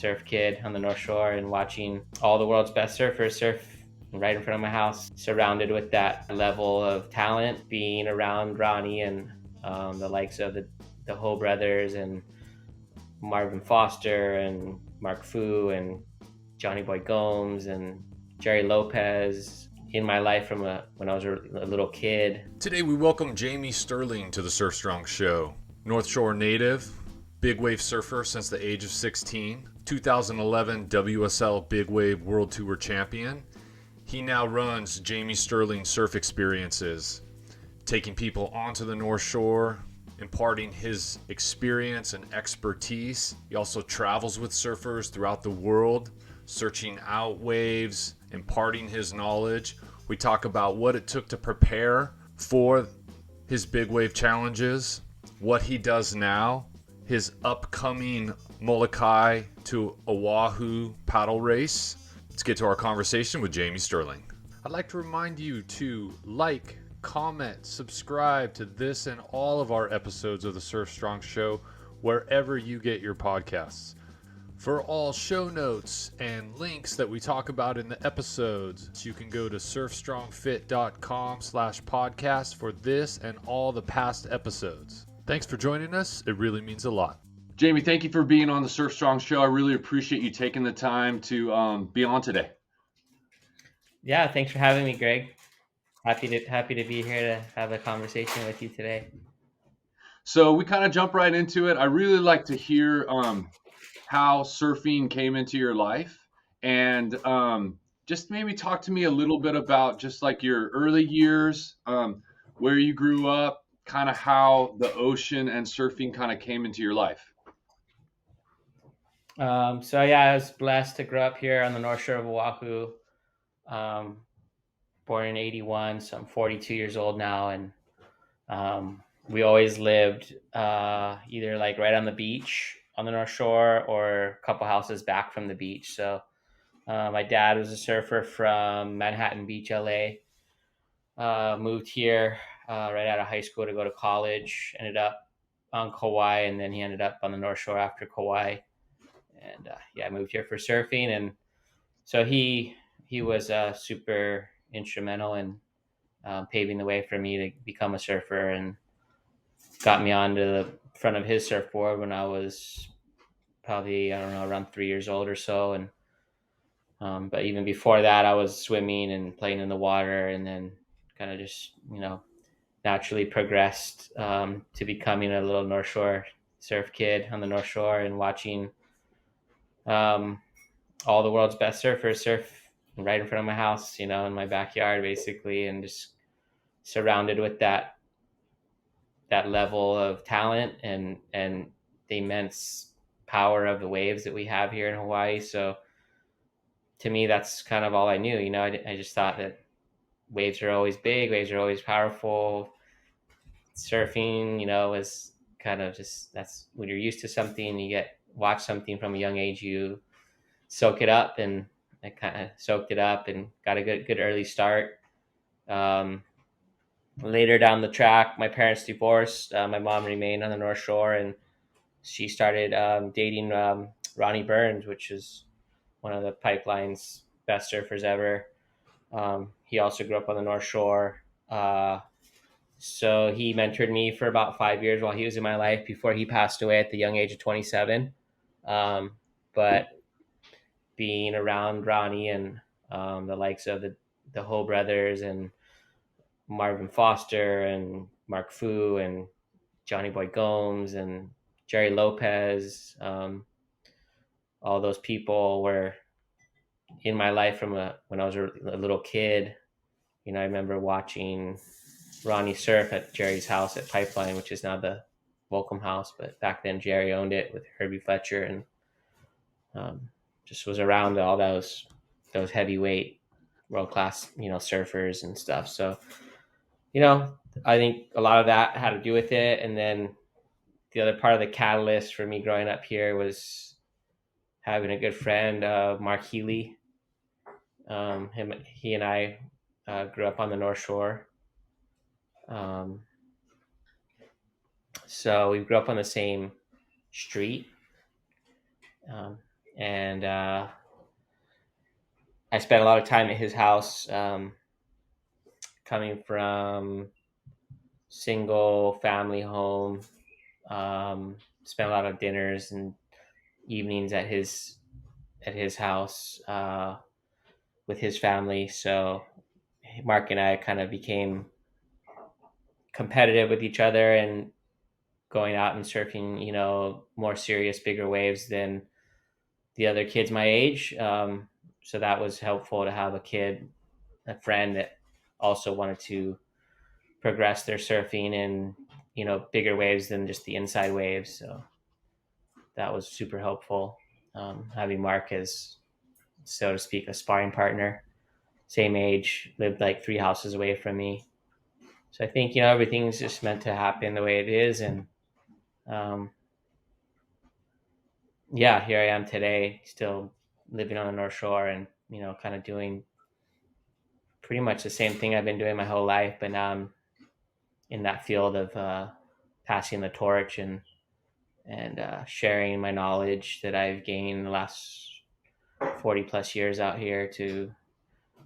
surf kid on the North Shore and watching all the world's best surfers surf right in front of my house, surrounded with that level of talent, being around Ronnie and the likes of the Ho brothers and Marvin Foster and Mark Fu and Johnny Boy Gomes and Jerry Lopez in my life from when I was a little kid. Today we welcome Jamie Sterling to the Surf Strong Show. North Shore native, big wave surfer since the age of 16, 2011 WSL Big Wave World Tour champion. He now runs Jamie Sterling Surf Experiences, taking people onto the North Shore, imparting his experience and expertise. He also travels with surfers throughout the world, searching out waves, imparting his knowledge. We talk about what it took to prepare for his big wave challenges, what he does now, his upcoming Molokai to Oahu paddle race. Let's get to our conversation with Jamie Sterling. I'd like to remind you to like, comment, subscribe to this and all of our episodes of the Surf Strong Show wherever you get your podcasts. For all show notes and links that we talk about in the episodes, you can go to surfstrongfit.com/podcast for this and all the past episodes. Thanks for joining us. It really means a lot. Jamie, thank you for being on the Surf Strong Show. I really appreciate you taking the time to be on today. Yeah, thanks for having me, Greg. Happy to be here to have a conversation with you today. So we kind of jump right into it. I really like to hear how surfing came into your life, and just maybe talk to me a little bit about just like your early years, where you grew up, kind of how the ocean and surfing kind of came into your life. So yeah, I was blessed to grow up here on the North Shore of Oahu. Born in '81, so I'm 42 years old now, and we always lived either like right on the beach on the North Shore or a couple houses back from the beach. So my dad was a surfer from Manhattan Beach, LA. Moved here right out of high school to go to college. Ended up on Kauai, and then he ended up on the North Shore after Kauai. And I moved here for surfing, and so he was super instrumental in paving the way for me to become a surfer, and got me onto the front of his surfboard when I was probably, I don't know, around 3 years old or so. And but even before that, I was swimming and playing in the water, and then kind of just naturally progressed to becoming a little North Shore surf kid on the North Shore and watching all the world's best surfers surf right in front of my house, in my backyard basically, and just surrounded with that level of talent and the immense power of the waves that we have here in Hawaii. So to me, that's kind of all I knew. I just thought that waves are always big, waves are always powerful. Surfing, was kind of just, that's when you're used to something, you watch something from a young age, you soak it up, and I kind of soaked it up and got a good early start. Later down the track, my parents divorced. My mom remained on the North Shore, and she started dating Ronnie Burns, which is one of the Pipeline's best surfers ever. He also grew up on the North Shore. So he mentored me for about 5 years while he was in my life before he passed away at the young age of 27. But being around Ronnie and the likes of the Ho brothers and Marvin Foster and Mark Fu and Johnny Boy Gomes and Jerry Lopez, all those people were in my life from when I was a little kid. I remember watching Ronnie surf at Jerry's house at Pipeline, which is now the Welcome House, but back then Jerry owned it with Herbie Fletcher, and just was around all those heavyweight world-class surfers and stuff. So I think a lot of that had to do with it. And then the other part of the catalyst for me growing up here was having a good friend, Mark Healy. He and I grew up on the North Shore. So we grew up on the same street. and I spent a lot of time at his house, coming from single family home. Spent a lot of dinners and evenings at his house, with his family. So Mark and I kind of became competitive with each other and going out and surfing, more serious, bigger waves than the other kids my age. So that was helpful to have a friend that also wanted to progress their surfing and, bigger waves than just the inside waves. So that was super helpful. Having Mark as, so to speak, a sparring partner, same age, lived like 3 houses away from me. So I think, everything's just meant to happen the way it is. And um, yeah, here I am today, still living on the North Shore and, kind of doing pretty much the same thing I've been doing my whole life. But now I'm in that field of passing the torch and sharing my knowledge that I've gained the last 40 plus years out here to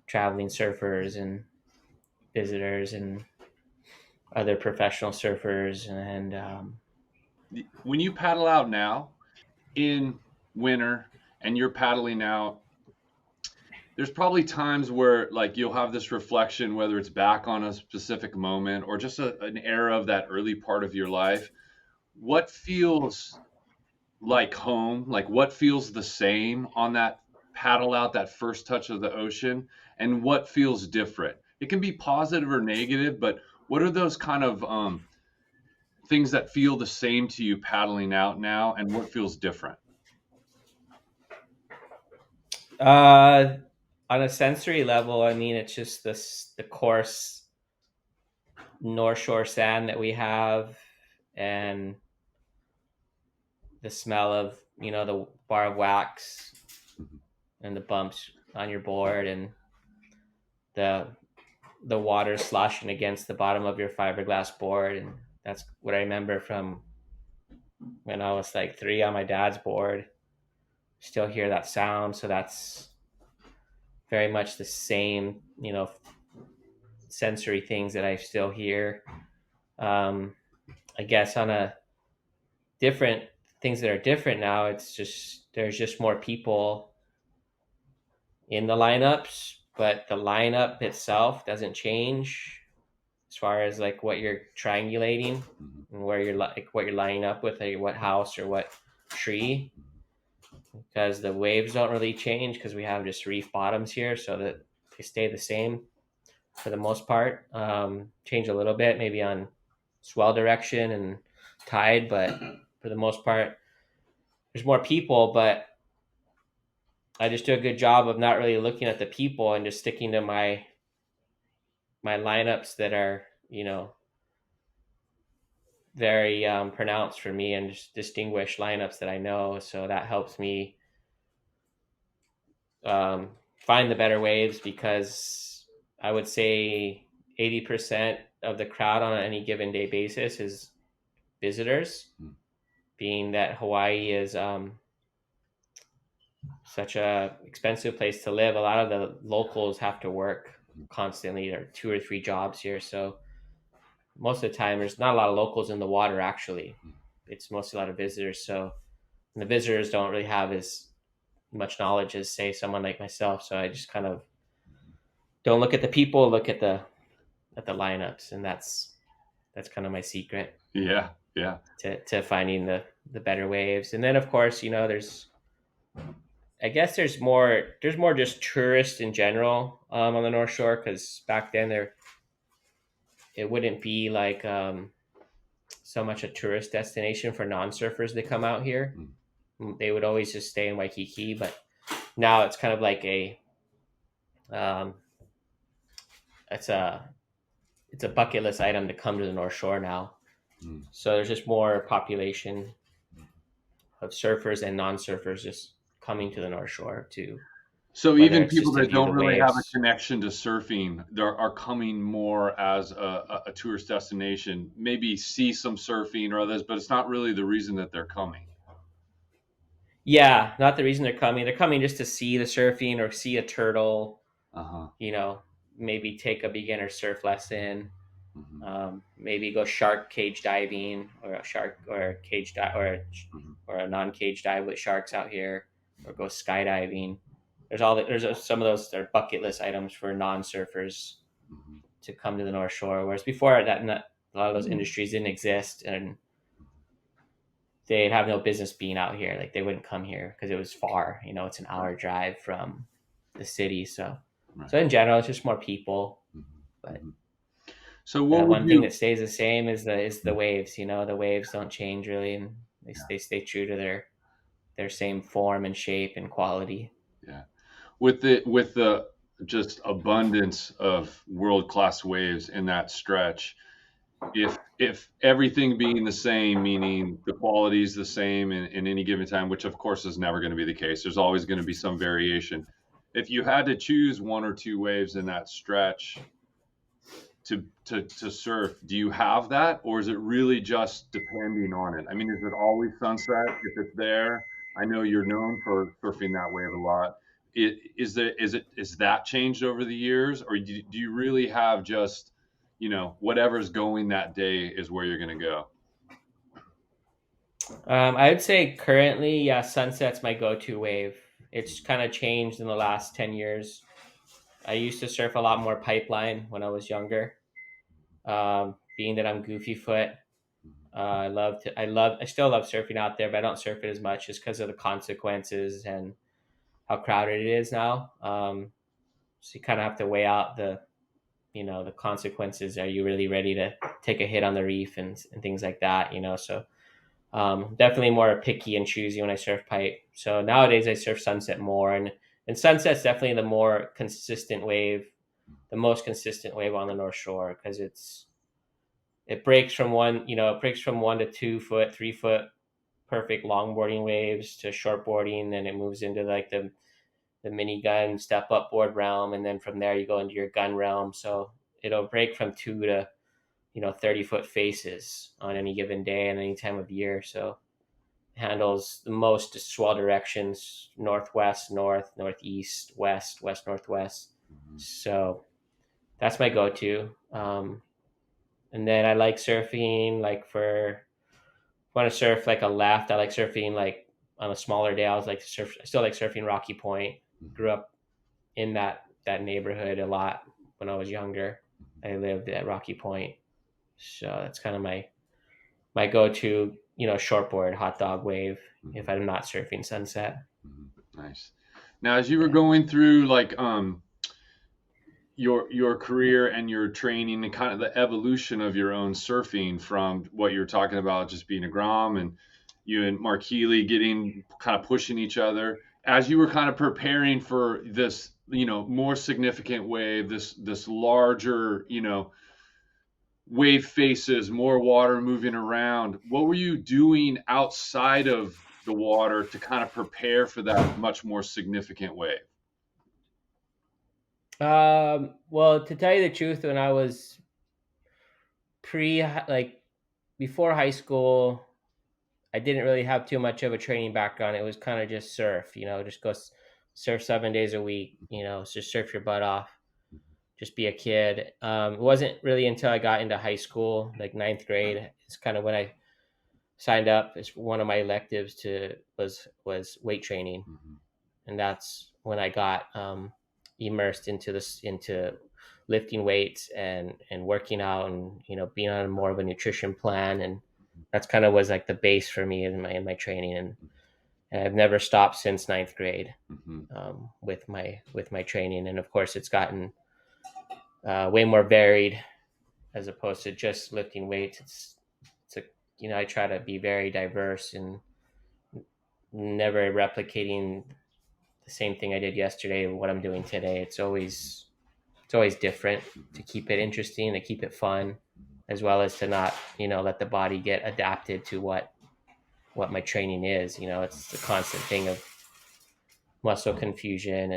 traveling surfers and visitors and other professional surfers. And When you paddle out now in winter and you're paddling out, there's probably times where like you'll have this reflection, whether it's back on a specific moment or just an era of that early part of your life. What feels like home? Like what feels the same on that paddle out, that first touch of the ocean, and what feels different? It can be positive or negative, but what are those kind of things that feel the same to you paddling out now, and what feels different? uh, on a sensory level, I mean, it's just the coarse North Shore sand that we have, and the smell of, the bar of wax and the bumps on your board, and the the water sloshing against the bottom of your fiberglass board. And that's what I remember from when I was like 3 on my dad's board. Still hear that sound. So that's very much the same, sensory things that I still hear. um I guess on a different things that are different now, it's just there's just more people in the lineups, but the lineup itself doesn't change as far as like what you're triangulating and where you're like what you're lining up with, like what house or what tree, because the waves don't really change because we have just reef bottoms here, so that they stay the same for the most part. Change a little bit maybe on swell direction and tide, but for the most part there's more people. But I just do a good job of not really looking at the people and just sticking to my lineups that are, very pronounced for me, and just distinguished lineups that I know. So that helps me um, find the better waves, because I would say 80% of the crowd on any given day basis is visitors, being that Hawaii is such a expensive place to live. A lot of the locals have to work constantly. There are 2 or 3 jobs here, so most of the time there's not a lot of locals in the water. Actually, it's mostly a lot of visitors. So, and the visitors don't really have as much knowledge as, say, someone like myself. So I just kind of don't look at the people, look at the lineups, and that's kind of my secret Yeah, yeah. to finding the better waves. And then of course, I guess there's more just tourists in general, on the North Shore, because back then it wouldn't be like so much a tourist destination for non-surfers that come out here. They would always just stay in Waikiki, but now it's kind of like um, it's a bucket list item to come to the North Shore now. So there's just more population of surfers and non-surfers just coming to the North Shore to, So whether even it's people just to that view don't the really have a waves. connection to surfing, they are coming more as a tourist destination. Maybe see some surfing or others, but it's not really the reason that they're coming. Yeah, not the reason they're coming. They're coming just to see the surfing or see a turtle. Uh-huh. You know, maybe take a beginner surf lesson. Hmm. Maybe go shark cage diving or a shark or a cage dive Hmm. or a non-cage dive with sharks out here, or go skydiving. There's some of those are bucket list items for non-surfers Hmm. to come to the North Shore. Whereas before that, a lot of those industries didn't exist, and they'd have no business being out here. Like they wouldn't come here because it was far. You know, it's an Right. hour drive from the city. So, Right. so in general, it's just more people. Hmm. But Hmm. So what the would one thing you? that stays the same is the waves. You know, the waves don't change really, and they stay true to their same form and shape and quality. Yeah. With the just abundance of world class waves in that stretch, if everything being the same, meaning the quality is the same in any given time, which of course is never going to be the case. There's always going to be some variation. If you had to choose one or two waves in that stretch to surf, do you have that, or is it really just depending on it? I mean, is it always sunset if it's there? I know you're known for surfing that wave a lot. Is that changed over the years, or do you really have just, whatever's going that day is where you're going to go? I would say currently, yeah, sunset's my go-to wave. It's kind of changed in the last 10 years. I used to surf a lot more pipeline when I was younger. Being that I'm goofy foot, I still love surfing out there, but I don't surf it as much just because of the consequences and how crowded it is now. So you kind of have to weigh out the consequences. Are you really ready to take a hit on the reef and things like that? So definitely more picky and choosy when I surf pipe. So nowadays I surf sunset more, and sunset's definitely the most consistent wave on the North Shore because it breaks from it breaks from 1 to 2 foot, 3 foot perfect longboarding waves to shortboarding, then it moves into like the mini gun step up board realm, and then from there you go into your gun realm. So it'll break from 2 to 30 foot faces on any given day and any time of year. So it handles the most swell directions: northwest, north, northeast, west, west, northwest. Mhm. So that's my go-to. And then I like surfing like for want to surf like a left. I like surfing like on a smaller day. I still like surfing Rocky Point. Mhm. Grew up in that neighborhood a lot when I was younger. I lived at Rocky Point, so that's kind of my go to shortboard hot dog wave if Mhm. I'm not surfing sunset. Mhm. Nice. Now, as you were Yeah. going through like your career and your training and kind of the evolution of your own surfing from what you were talking about just being a Grom and you and Mark Healy getting kind of pushing each other as you were kind of preparing for this, more significant wave, this larger, wave faces, more water moving around. What were you doing outside of the water to kind of prepare for that much more significant wave? Well, to tell you the truth, when I was pre like before high school, I didn't really have too much of a training background. It was kind of just surf, just go surf 7 days a week, just surf your butt off, just be a kid. It wasn't really until I got into high school, like ninth grade, it's kind of when I signed up. It's one of my electives to was weight training, Mhm. and that's when I got immersed into lifting weights and working out, and being on more of a nutrition plan, and that's kind of was like the base for me in my training, and I've never stopped since ninth grade Mhm. with my training, and of course it's gotten way more varied as opposed to just lifting weights. It's a I try to be very diverse and never replicating the same thing I did yesterday what I'm doing today. It's always different to Mhm. keep it interesting, to keep it fun, as well as to not let the body get adapted to what my training is. It's the constant thing of muscle confusion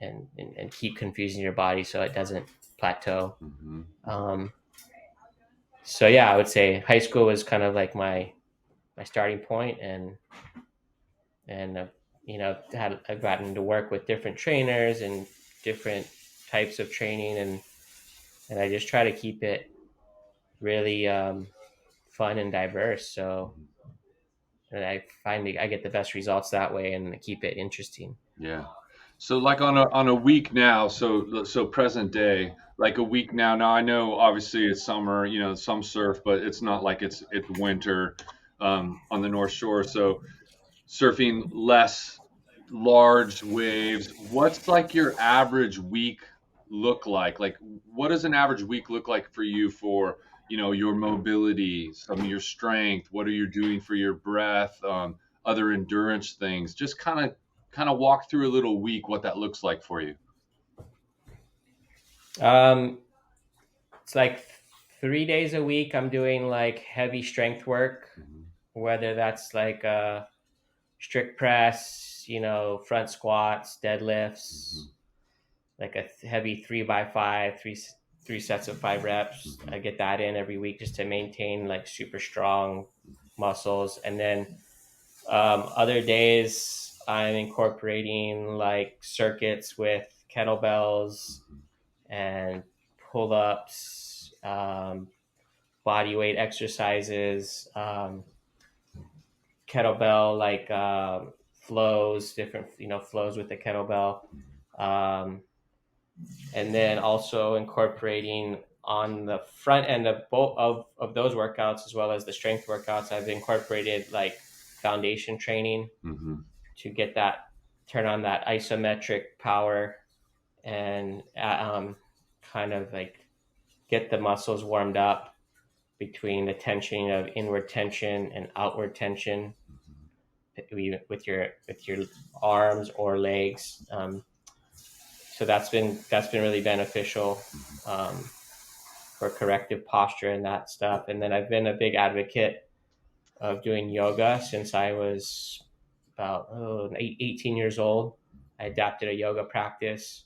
and keep confusing your body so it doesn't plateau. Mhm. Um, so yeah, I would say high school was kind of like my starting point, and and I've gotten to work with different trainers and different types of training, and I just try to keep it really fun and diverse. So and I find I get the best results that way, and keep it interesting. Yeah. So like on a week now, so present day, like a week now. Now I know obviously it's summer, some surf, but it's not like it's winter on the North Shore. So surfing less large waves. What's like your average week look like? Like what does an average week look like for you for, your mobility, some of your strength? What are you doing for your breath? Other endurance things. Just kind of walk through a little week what that looks like for you. Um, it's like 3 days a week. I'm doing like heavy strength work, Mhm, whether that's like strict press, front squats, deadlifts, mhm, like a heavy 3 by 5, three sets of 5 reps. mhm, I get that in every week just to maintain like super strong muscles. And then other days I'm incorporating like circuits with kettlebells and pull ups, body weight exercises, kettlebell like flows, different flows with the kettlebell, um, and then also incorporating on the front end of both of those workouts as well as the strength workouts. I've incorporated like foundation training mhm, to get that turn on that isometric power and kind of like get the muscles warmed up between the tension of inward tension and outward tension with your arms or legs. So that's been really beneficial for corrective posture and that stuff. And then I've been a big advocate of doing yoga since I was about 18 years old. I adapted a yoga practice,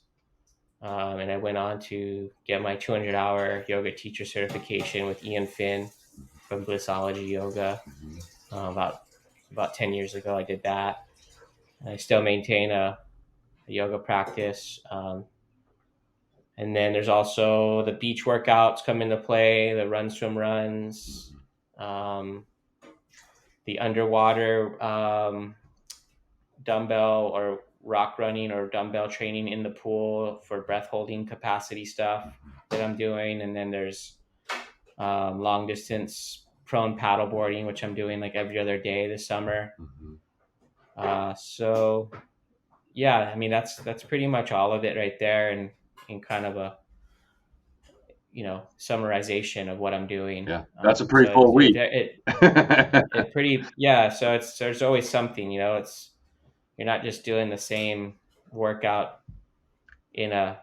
and I went on to get my 200-hour yoga teacher certification with Ian Finn from Blissology Yoga. mhm, About 10 years ago, I did that. I still maintain a yoga practice. And then there's also the beach workouts come into play, the run, swim, runs, um, the underwater dumbbell or rock running or dumbbell training in the pool for breath holding capacity stuff that I'm doing. And then there's long distance prone paddleboarding, which I'm doing like every other day this summer. mhm. So yeah, I mean that's pretty much all of it right there, and in kind of a summarization of what I'm doing. Yeah, that's a pretty So full week. it pretty yeah. So there's always something. It's you're not just doing the same workout in a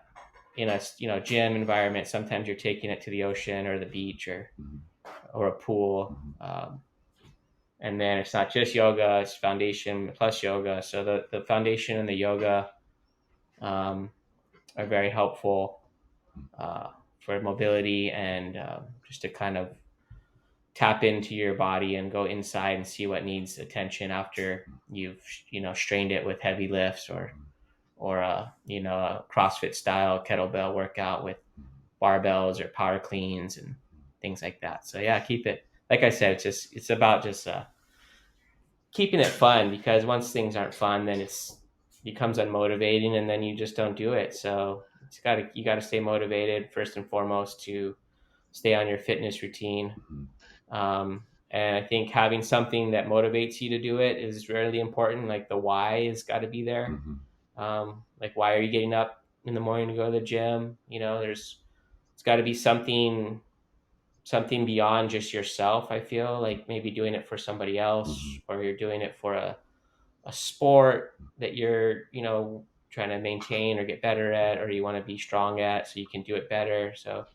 gym environment. Sometimes you're taking it to the ocean or the beach or a pool. And then it's not just yoga; it's foundation plus yoga. So the foundation and the yoga um, are very helpful uh, for mobility and just to kind of tap into your body and go inside and see what needs attention after you've strained it with heavy lifts or a CrossFit style kettlebell workout with barbells or power cleans and things like that. So yeah, keep it, like I said, it's about just keeping it fun, because once things aren't fun, then it's becomes unmotivating and then you just don't do it. So you got to stay motivated first and foremost to stay on your fitness routine. And I think having something that motivates you to do it is really important. Like the why has got to be there. Mhm, Like, why are you getting up in the morning to go to the gym? It's got to be something beyond just yourself. I feel like maybe doing it for somebody else, mhm, or you're doing it for a sport that you're, trying to maintain or get better at, or you want to be strong at so you can do it better. So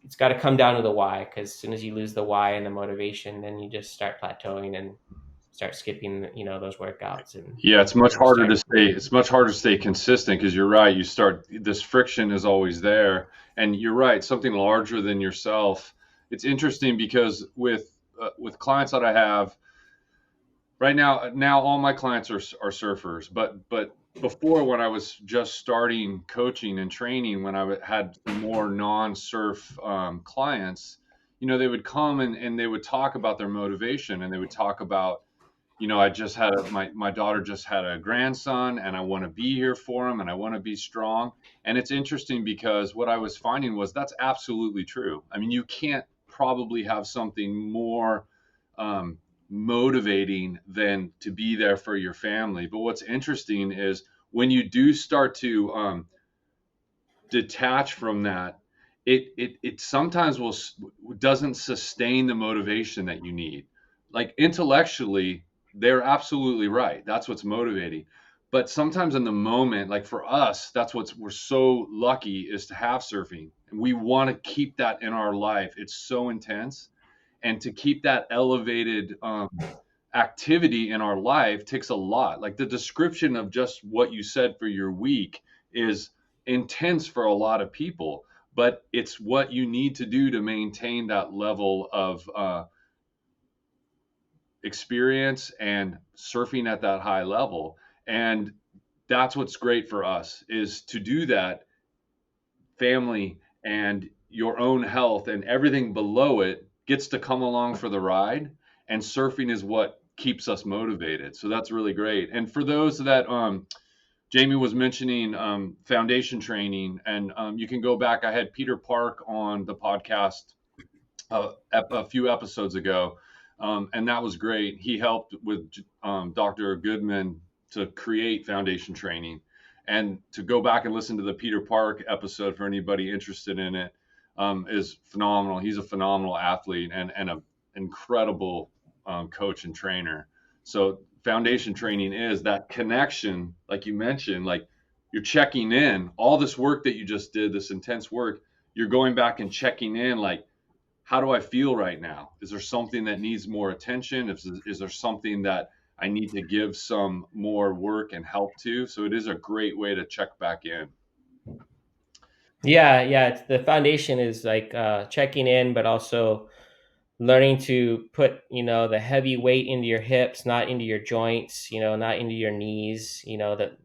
it's got to come down to the why, because as soon as you lose the why and the motivation, then you just start plateauing and start skipping, those workouts Yeah, it's much and harder to start. stay. It's much harder to stay consistent because you're right. You start this friction is always there, and you're right. Something larger than yourself. It's interesting because with clients that I have, right now all my clients are surfers, but before, when I was just starting coaching and training, when I had more non-surf clients, they would come and they would talk about their motivation, and they would talk about, I just had my daughter just had a grandson, and I want to be here for him, and I want to be strong. And it's interesting because what I was finding was that's absolutely true. I mean, you can't probably have something more um, motivating than to be there for your family. But what's interesting is when you do start to detach from that, it sometimes doesn't sustain the motivation that you need. Like intellectually, they're absolutely right. That's what's motivating. But sometimes in the moment, like for us, that's what's we're so lucky is to have surfing. And we want to keep that in our life. It's so intense. And to keep that elevated activity in our life takes a lot. Like the description of just what you said for your week is intense for a lot of people, but it's what you need to do to maintain that level of experience and surfing at that high level. And that's what's great for us is to do that. Family and your own health and everything below it gets to come along for the ride, and surfing is what keeps us motivated. So that's really great. And for those that Jamie was mentioning foundation training, and you can go back. I had Peter Park on the podcast a few episodes ago, and that was great. He helped with Dr. Goodman to create foundation training, and to go back and listen to the Peter Park episode for anybody interested in it is phenomenal. He's a phenomenal athlete and an incredible coach and trainer. So foundation training is that connection, like you mentioned, like you're checking in all this work that you just did, this intense work. You're going back and checking in, like, how do I feel right now? Is there something that needs more attention? Is there something that I need to give some more work and help to? So it is a great way to check back in. Yeah, it's, the foundation is like checking in, but also learning to put the heavy weight into your hips, not into your joints, not into your knees. That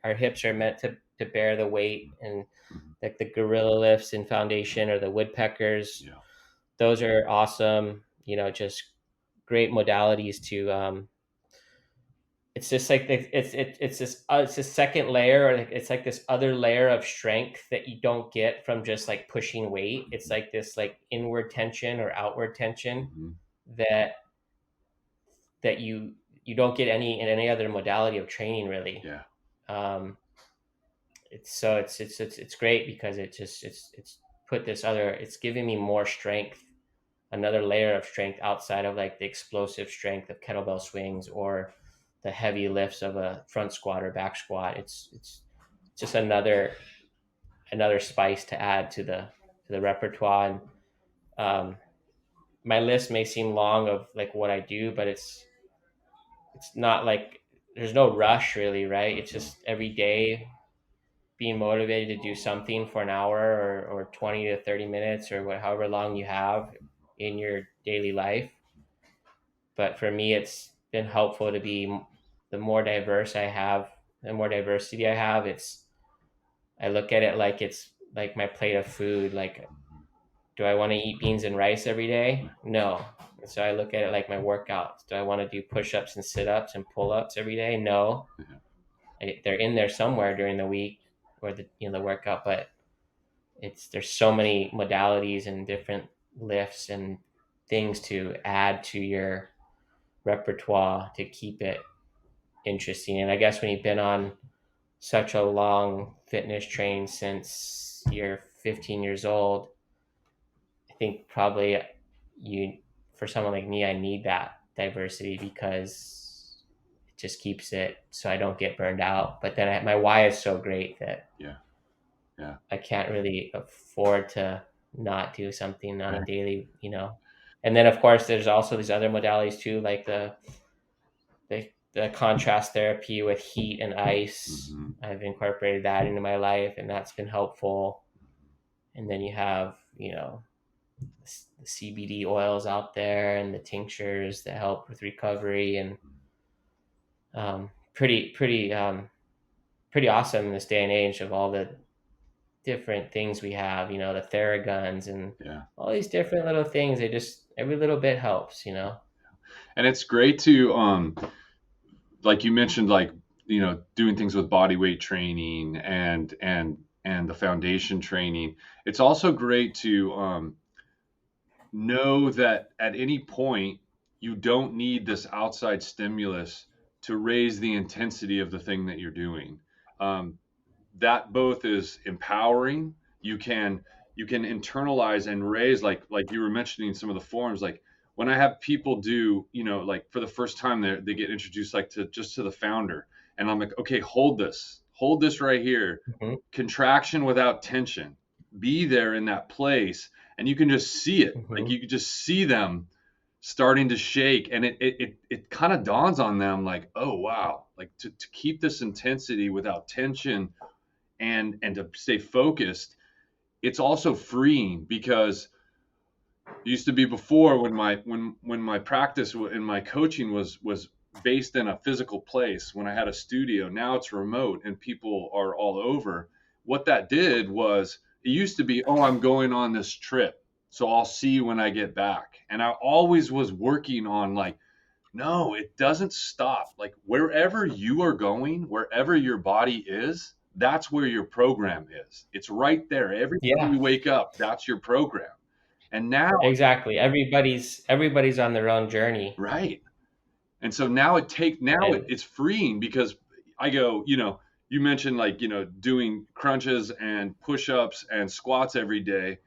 our hips are meant to bear the weight, and Mhm. like the gorilla lifts in foundation or the woodpeckers, Yeah. those are awesome. Just great modalities to it's just like it's this second layer, or like it's like this other layer of strength that you don't get from just like pushing weight. It's like this like inward tension or outward tension Hmm. that you don't get any in any other modality of training really. Yeah. um it's great because it's put this other, it's giving me more strength, another layer of strength outside of like the explosive strength of kettlebell swings or the heavy lifts of a front squat or back squat. It's just another spice to add to the repertoire. And my list may seem long of like what I do, but it's not like there's no rush really, right? It's just every day being motivated to do something for an hour or 20 to 30 minutes or however long you have in your daily life. But for me, it's been helpful to be, the more diverse I have, the more diversity I have. I look at it like it's like my plate of food. Like, do I want to eat beans and rice every day? No. And so I look at it like my workouts. Do I want to do push-ups and sit-ups and pull-ups every day? No. They're in there somewhere during the week or the workout, but there's so many modalities and different lifts and things to add to your repertoire to keep it interesting. And I guess when you've been on such a long fitness train since you're 15 years old, I think probably you, for someone like me, I need that diversity because it just keeps it so I don't get burned out. But then my why is so great that Yeah. Yeah. I can't really afford to not do something on a Right. daily. And then of course there's also these other modalities too, like the contrast therapy with heat and ice. Hmm. I've incorporated that into my life, and that's been helpful. And then you have, the CBD oils out there and the tinctures that help with recovery. And pretty awesome in this day and age of all the different things we have. The Theraguns and Yeah. all these different little things. They just every little bit helps. And it's great to like you mentioned, like, doing things with body weight training and the foundation training. It's also great to know that at any point you don't need this outside stimulus to raise the intensity of the thing that you're doing. Um, that both is empowering. You can internalize and raise, like you were mentioning some of the forms. Like when I have people do, like for the first time they get introduced like to the founder, and I'm like, okay, hold this right here, Hmm. contraction without tension, be there in that place, and you can just see it. Like Hmm. you can just see them starting to shake, and it kind of dawns on them like, oh wow, like to keep this intensity without tension and to stay focused. It's also freeing because it used to be before, when my practice and my coaching was based in a physical place, when I had a studio. Now it's remote and people are all over. What that did was, it used to be, oh, I'm going on this trip, so I'll see you when I get back. And I always was working on, like, no, it doesn't stop. Like wherever you are going, wherever your body is, that's where your program is. It's right there. Every time Yeah, you wake up, that's your program. And now, exactly. Everybody's on their own journey. right. And so now And it's freeing because I go, you mentioned, like, doing crunches and push-ups and squats every day.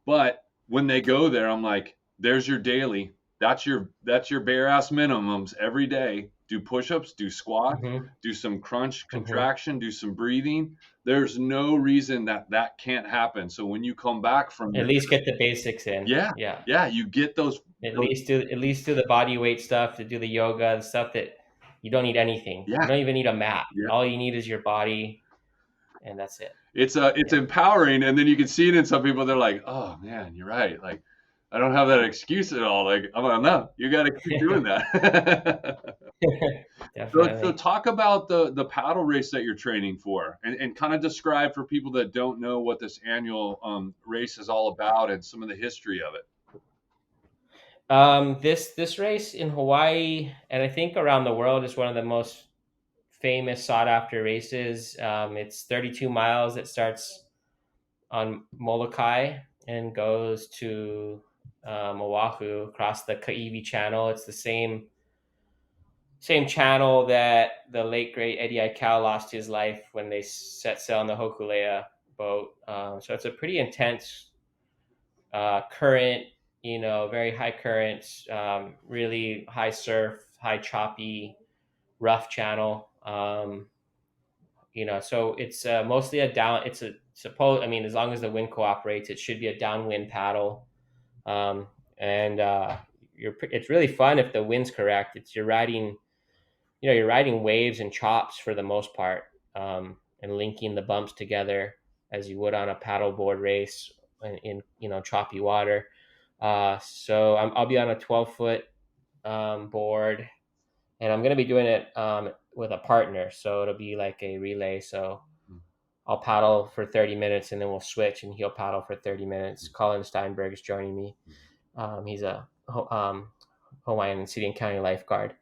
But when they go there, I'm like, there's your daily. That's your bare ass minimums every day. Do push-ups, do squats, hmm do some crunch hmm contraction, do some breathing. There's no reason that can't happen. So when you come back from at your, least get the basics in. yeah, Yeah. yeah, you get those, At least do the body weight stuff, to do the yoga, the stuff that you don't need anything. yeah, You don't even need a mat. yeah. All you need is your body, and that's it. It's Yeah. empowering, and then you can see it in some people. They're like, oh man, you're right. Like, I don't have that excuse at all. Like, I'm like, no, you got to keep doing that. So Definitely. talk about the paddle race that you're training for, and kind of describe for people that don't know what this annual race is all about and some of the history of it. This race in Hawaii, and I think around the world, is one of the most famous, sought after races. It's 32 miles. It starts on Molokai and goes to Oahu across the Kaiwi Channel. It's the same channel that the late great Eddie Aikau lost his life when they set sail on the Hokulea boat. So it's a pretty intense current, very high currents, really high surf, high choppy, rough channel. So it's mostly a down. It's a suppose. I mean, as long as the wind cooperates, it should be a downwind paddle. And It's really fun if the wind's correct. You're riding waves and chops for the most part, and linking the bumps together as you would on a paddleboard race in choppy water. I'll be on a 12-foot board, and I'm going to be doing it with a partner. So it'll be like a relay. So I'll paddle for 30 minutes, and then we'll switch, and he'll paddle for 30 minutes. Colin Steinberg is joining me. He's a Hawaiian City and County lifeguard,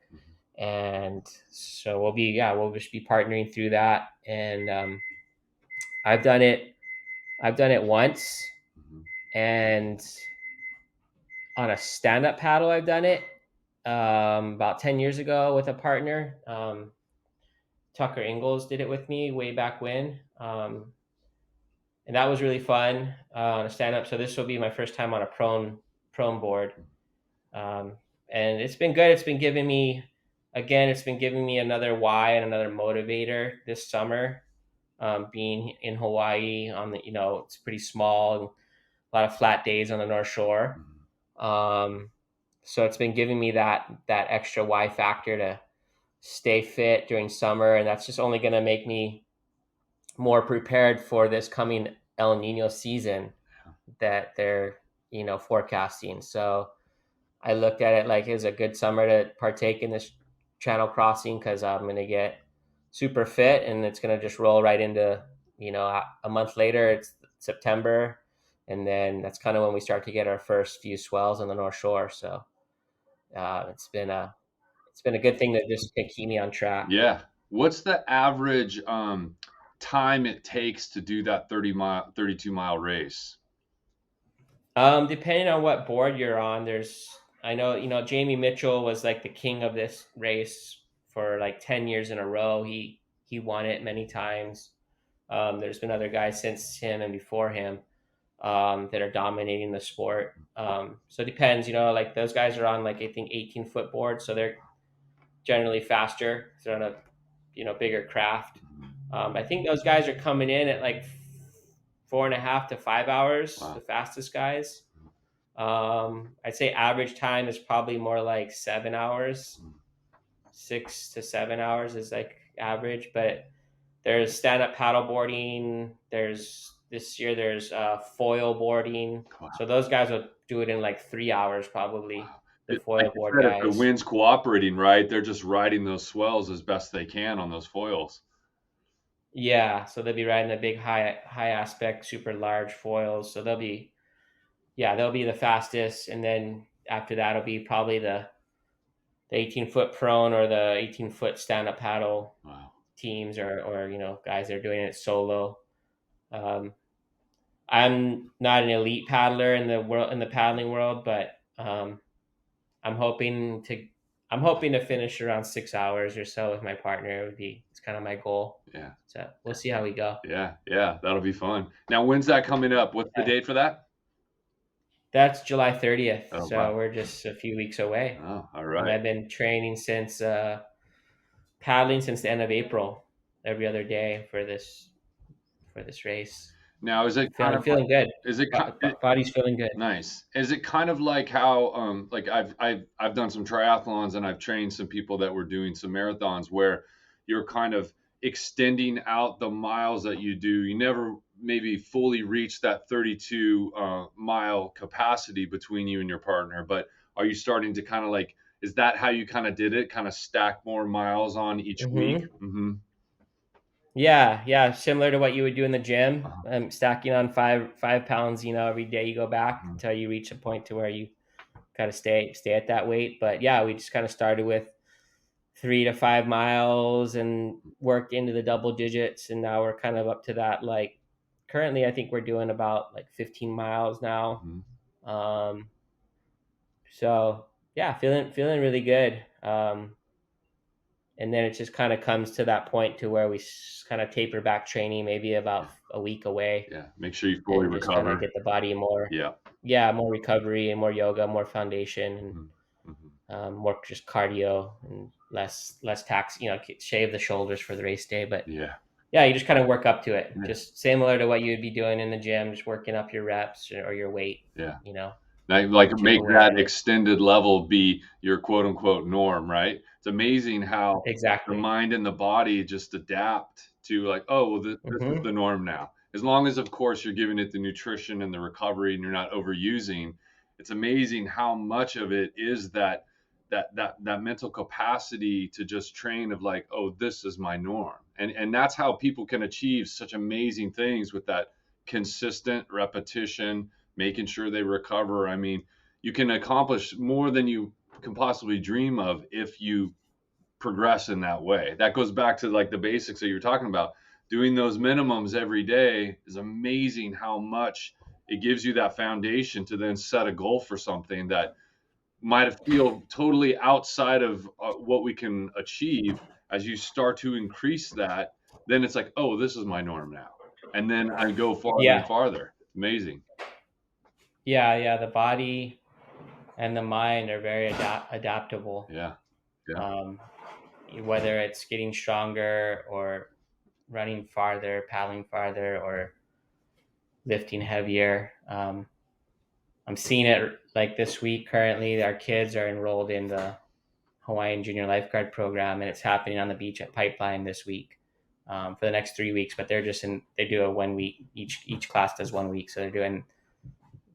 and so we'll just be partnering through that. And I've done it. I've done it once, Mhm. and on a stand-up paddle, I've done it about 10 years ago with a partner. Tucker Ingalls did it with me way back when, and that was really fun on a stand-up. So this will be my first time on a prone board, um, and it's been good. It's been giving me another why and another motivator this summer. Being in Hawaii it's pretty small, and a lot of flat days on the North Shore. Um, so it's been giving me that extra Y factor to stay fit during summer, and that's just only going to make me more prepared for this coming El Nino season that they're forecasting. So I looked at it like it's a good summer to partake in this channel crossing because I'm gonna get super fit, and it's gonna just roll right into, a month later. It's September, and then that's kind of when we start to get our first few swells on the North Shore. So it's been a good thing that just can keep me on track. Yeah. What's the average time it takes to do that 32-mile race? Depending on what board you're on, I know, Jamie Mitchell was like the king of this race for like 10 years in a row. He won it many times. There's been other guys since him and before him that are dominating the sport. So it depends, like those guys are on like, I think 18-foot boards, so they're generally faster. They're on a bigger craft. I think those guys are coming in at like 4.5 to 5 hours, Wow. the fastest guys. I'd say average time is probably more like 7 hours. 6 to 7 hours is like average, but there's stand-up paddle boarding. This year there's foil boarding. Wow. So those guys will do it in like 3 hours probably. The Like foil you board said, if the guys. wind's cooperating, right, they're just riding those swells as best they can on those foils. Yeah, so they'll be riding the big high aspect, super large foils. So they'll be the fastest, and then after that it'll be probably the 18-foot prone or the 18-foot stand-up paddle Wow. teams, or guys that are doing it solo. Um, I'm not an elite paddler in the paddling world, but I'm hoping to finish around 6 hours or so with my partner. It's kind of my goal. Yeah. So we'll see how we go. Yeah. Yeah. That'll be fun. Now, when's that coming up? What's the date for that? That's July 30th. Oh, So wow. we're just a few weeks away. Oh, all And right. I've been training since paddling since the end of April, every other day for this race. Now, is it kind of Feeling good. is it Body's feeling good. nice? Is it kind of like how like I've done some triathlons and I've trained some people that were doing some marathons where you're kind of extending out the miles that you do. You never maybe fully reach that 32 mile capacity between you and your partner, but are you starting to kind of like, is that how you kind of did it? Kind of stack more miles on each week? Mm-hmm. Mm-hmm. Yeah, similar to what you would do in the gym. Uh-huh. Stacking on 5 pounds, every day you go back Mhm. until you reach a point to where you kind of stay at that weight. But yeah, we just kind of started with 3 to 5 miles and worked into the double digits, and now we're kind of up to that. Like currently, I think we're doing about like 15 miles now. Mhm. So yeah, feeling really good. And then it just kind of comes to that point to where we kind of taper back training, maybe about a week away, Yeah. Make sure you fully and just kind of recover. get the body more, Yeah. more recovery and more yoga, more foundation, and Mm-hmm. more just cardio and less tax. Shave the shoulders for the race day, but Yeah. yeah, you just kind of work up to it, Yeah. just similar to what you'd be doing in the gym, just working up your reps or your weight. Yeah. You know, Like chip make away that at it. extended level be your quote unquote norm, right? It's amazing how the Exactly. mind and the body just adapt to like, oh, well, this is Hmm. the norm now. As long as, of course, you're giving it the nutrition and the recovery and you're not overusing, it's amazing how much of it is that mental capacity to just train of like, oh, this is my norm. And that's how people can achieve such amazing things with that consistent repetition, making sure they recover. I mean, you can accomplish more than you can possibly dream of if you progress in that way. That goes back to like the basics that you're talking about. Doing those minimums every day is amazing how much it gives you that foundation to then set a goal for something that might feel totally outside of what we can achieve. As you start to increase that, then it's like, oh, this is my norm now. And then I go farther and Yeah, farther. Amazing. yeah. The body and the mind are very adaptable. Yeah. Yeah. Um, whether it's getting stronger or running farther, paddling farther, or lifting heavier. I'm seeing it like this week. Currently, our kids are enrolled in the Hawaiian Junior Lifeguard Program, and it's happening on the beach at Pipeline this week for the next 3 weeks. But they do a 1 week, each class does 1 week, so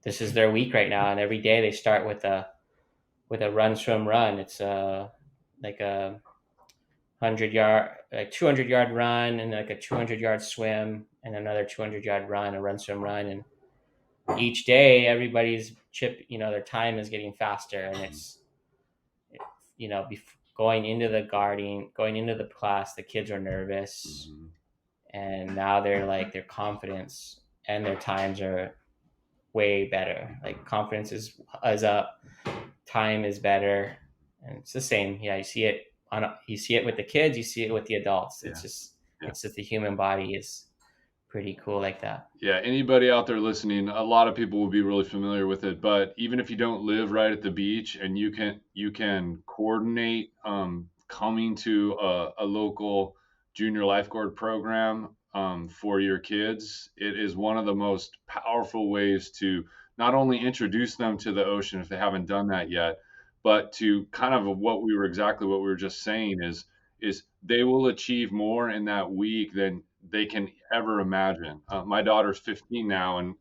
this is their week right now, and every day they start with a run swim run. It's like a 100-yard, like 200-yard run, and like a 200-yard swim, and another 200-yard run, a run swim run, and each day everybody's their time is getting faster, and it's going into the garden, going into the class, the kids are nervous, Mm-hmm. and now they're like their confidence and their times are way better. Like confidence is up, time is better, and it's the same. Yeah, you see it with the kids, you see it with the adults. Yeah. It's just the human body is pretty cool like that. Yeah, anybody out there listening, a lot of people will be really familiar with it. But even if you don't live right at the beach and you can coordinate coming to a local junior lifeguard program for your kids, it is one of the most powerful ways to not only introduce them to the ocean if they haven't done that yet, but to kind of exactly what we were just saying is they will achieve more in that week than they can ever imagine. My daughter's 15 now, and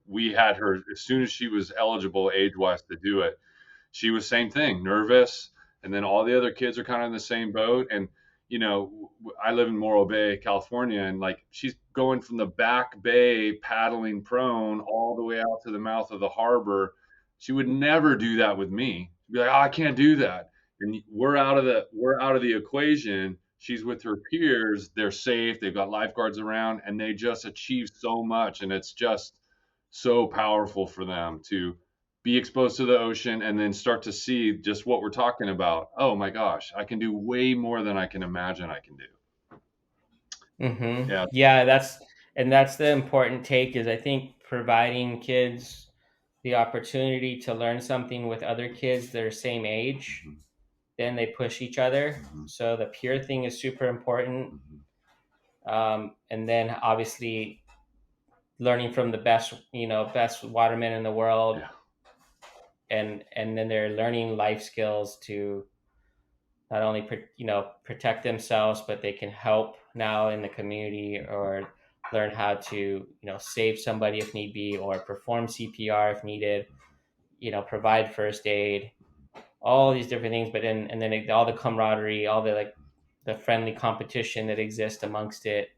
we had her as soon as she was eligible age wise to do it. She was same thing, nervous, and then all the other kids are kind of in the same boat. And I live in Morro Bay, California, and like she's going from the back bay paddling prone all the way out to the mouth of the harbor. She would never do that with me. She'd be like, "Oh, I can't do that." And we're out of the equation. She's with her peers. They're safe. They've got lifeguards around, and they just achieve so much. And it's just so powerful for them to be exposed to the ocean and then start to see just what we're talking about. Oh my gosh, I can do way more than I can imagine I can do. Mm-hmm. Yeah. Yeah, that's the important take, is I think providing kids the opportunity to learn something with other kids their same age, Mhm. then they push each other. Mhm. So the peer thing is super important. Mhm. And then obviously learning from the best watermen in the world, Yeah. and then they're learning life skills to not only protect themselves, but they can help now in the community, or learn how to save somebody if need be, or perform CPR if needed, provide first aid, all these different things. But then and then all the camaraderie, all the like the friendly competition that exists amongst it.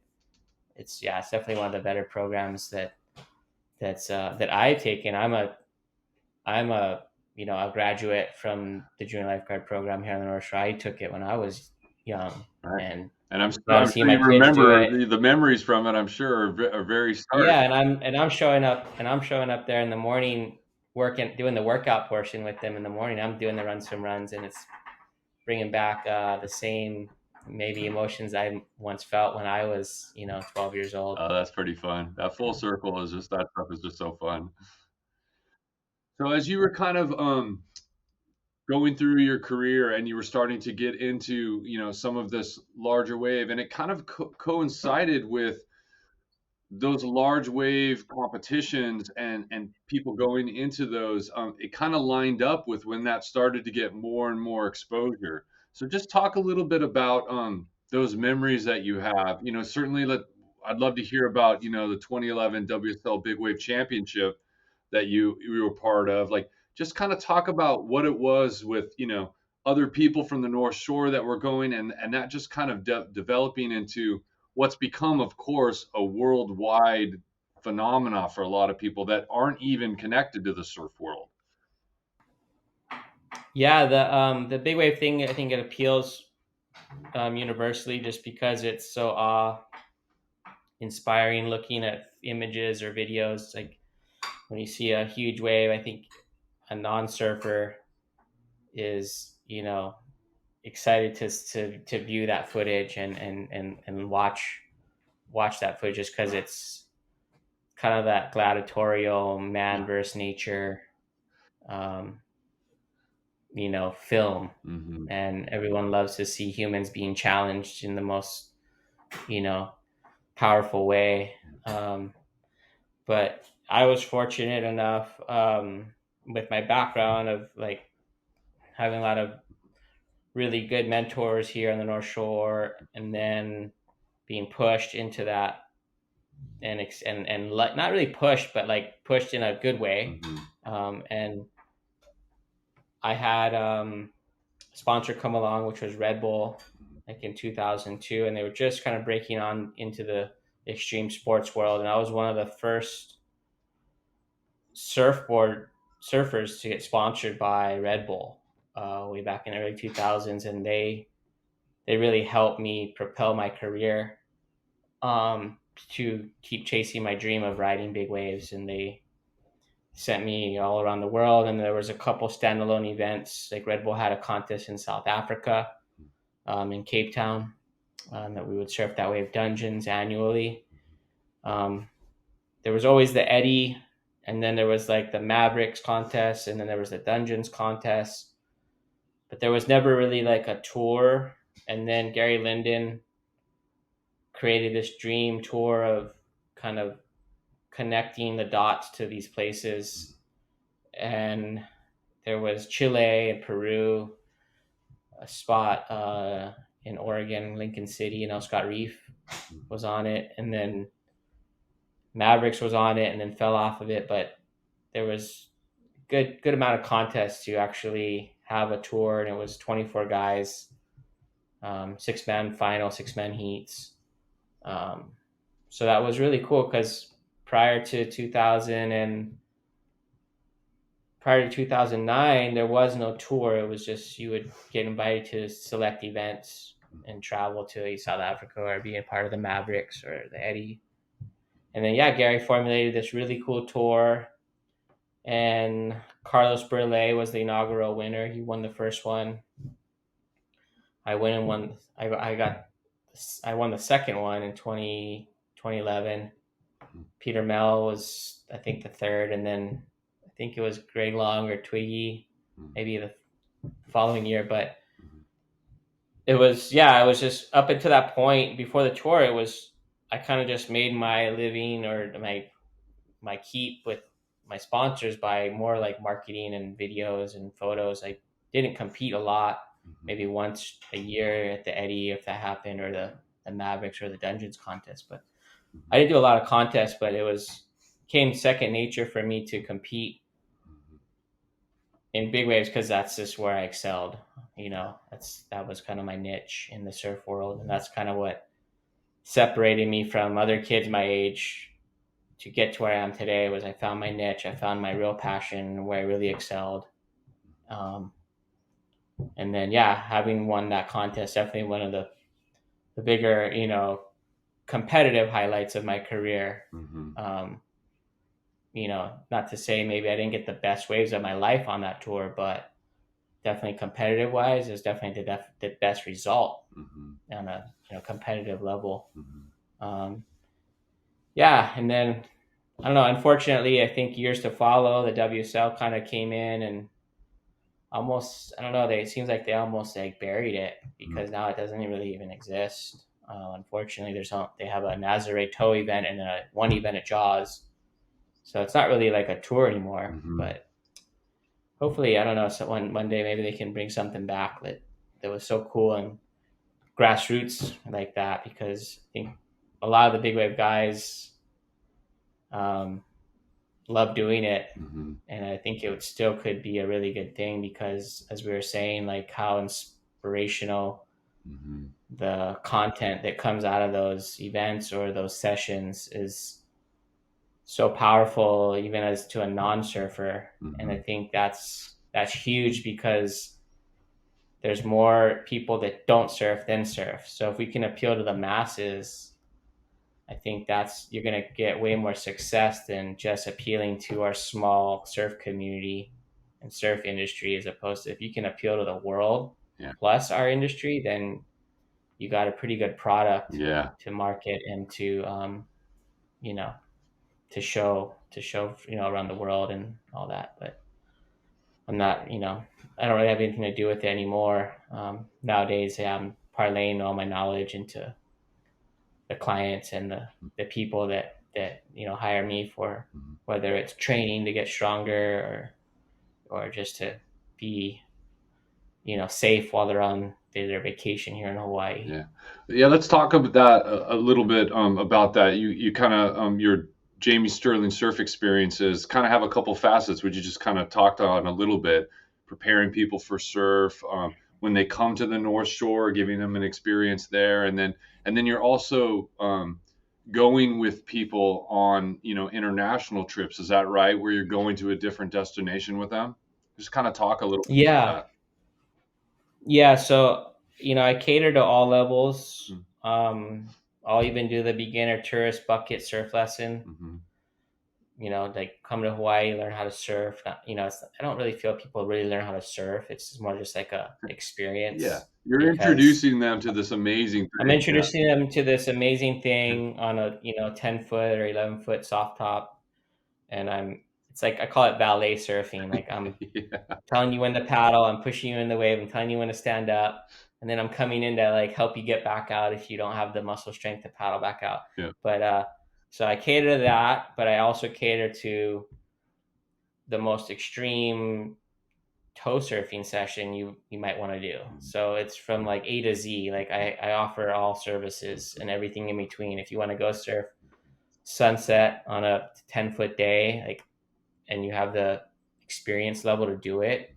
It's definitely one of the better programs that I've taken. I'm a a graduate from the junior lifeguard program here on the North Shore. I took it when I was young, Right. and And I'm now sure, to I'm see sure my you kids do remember it. the memories from it. I'm sure are very stark. Yeah, and I'm showing up there in the morning, doing the workout portion with them in the morning. I'm doing the run swim runs, and it's bringing back the same maybe emotions I once felt when I was 12 years old. That's pretty fun. That full circle is just that stuff is just so fun. So as you were kind of going through your career and you were starting to get into some of this larger wave, and it kind of coincided with those large wave competitions and people going into those, it kind of lined up with when that started to get more and more exposure. So just talk a little bit about those memories that you have. Certainly I'd love to hear about the 2011 WSL Big Wave Championship that you were part of. Like, just kind of talk about what it was with other people from the North Shore that were going, and that just kind of developing into what's become, of course, a worldwide phenomena for a lot of people that aren't even connected to the surf world. Yeah, the big wave thing, I think it appeals universally, just because it's so inspiring. Looking at images or videos, like when you see a huge wave, I think a non-surfer is excited to view that footage, and watch that footage, just because it's kind of that gladiatorial man versus nature um, film, Mm-hmm. and everyone loves to see humans being challenged in the most you know powerful way. But I was fortunate enough, with my background of like having a lot of really good mentors here on the North Shore, and then being pushed into that, and like not really pushed, but like pushed in a good way. Mm-hmm. And I had a sponsor come along, which was Red Bull, like in 2002, and they were just kind of breaking on into the extreme sports world. And I was one of the first surfboard surfers to get sponsored by Red Bull way back in the early 2000s, and they really helped me propel my career to keep chasing my dream of riding big waves. And they sent me all around the world, and there was a couple standalone events. Like Red Bull had a contest in South Africa, in Cape Town, that we would surf that wave dungeons annually. Um, there was always the Eddy, and then there was like the Mavericks contest, and then there was the Dungeons contest, but there was never really like a tour. And then Gary Linden created this dream tour of kind of connecting the dots to these places. And there was Chile and Peru, a spot in Oregon, Lincoln City, and El Scott Reef was on it, and then Mavericks was on it, and then fell off of it. But there was good amount of contests to actually have a tour, and it was 24 guys, 6-man final, 6-man heats. So that was really cool because prior to 2009, there was no tour. It was just you would get invited to select events and travel to South Africa or be a part of the Mavericks or the Eddy. And then, yeah, Gary formulated this really cool tour, and Carlos Burley was the inaugural winner. He won the first one. I won the second one in 2011. Peter Mel was, I think, the third, and then I think it was Greg Long or Twiggy maybe the following year. But it was just up until that point before the tour, I kind of just made my living or my keep with my sponsors by more like marketing and videos and photos. I didn't compete a lot, maybe once a year at the Eddy if that happened, or the Mavericks or the Dungeons contest. But I didn't do a lot of contests, but came second nature for me to compete in big waves because that's just where I excelled. That was kind of my niche in the surf world, and that's kind of what separated me from other kids my age to get to where I am today. Was I found my niche, I found my real passion where I really excelled. And then, yeah, having won that contest, definitely one of the bigger, competitive highlights of my career. Not to say maybe I didn't get the best waves of my life on that tour, but definitely competitive wise, is definitely the best result on a competitive level. Yeah, and then I don't know. Unfortunately, I think years to follow, the WSL kind of came in and almost, I don't know. It seems like they almost like buried it because now it doesn't really even exist. Unfortunately, they have a Nazare tow event and one event at Jaws, so it's not really like a tour anymore. But hopefully, I don't know. So one day maybe they can bring something back that was so cool and grassroots like that, because I think a lot of the big wave guys love doing it, and I think it still could be a really good thing because, as we were saying, like how inspirational the content that comes out of those events or those sessions is so powerful, even as to a non-surfer. And I think that's huge because there's more people that don't surf than surf. So if we can appeal to the masses, I think you're going to get way more success than just appealing to our small surf community and surf industry, as opposed to if you can appeal to the world plus our industry, then you got a pretty good product to market and to, to show, around the world and all that. But I'm not, I don't really have anything to do with it anymore. Nowadays, I'm parlaying all my knowledge into the clients and the people that hire me for, whether it's training to get stronger or just to be safe while they're on their vacation here in Hawaii. Let's talk about that a little bit, about that. You kind of your Jamie Sterling surf experiences kind of have a couple facets. Would you just kind of talk on a little bit, preparing people for surf, when they come to the North Shore, giving them an experience there, and then you're also going with people on international trips. Is that right? Where you're going to a different destination with them? Just kind of talk a little bit Yeah, about yeah. So I cater to all levels. that. I'll even do the beginner tourist bucket surf lesson. Mm-hmm. Like come to Hawaii, learn how to surf. I don't really feel people really learn how to surf. It's more just like a Yeah, experience you're because introducing them to this amazing I'm thing. Yeah. introducing them to this amazing thing on a 10-foot or 11-foot soft top, and it's like I call it valet surfing. Like I'm Yeah. telling you when to paddle, I'm pushing you in the wave, I'm telling you when to stand up, and then I'm coming in to like help you get back out if you don't have the muscle strength to paddle back out. Yeah. But so I cater to that, but I also cater to the most extreme toe surfing session you might want to do. So it's from like A to Z. Like I offer all services and everything in between. If you want to go surf sunset on a 10-foot day, like, and you have the experience level to do it,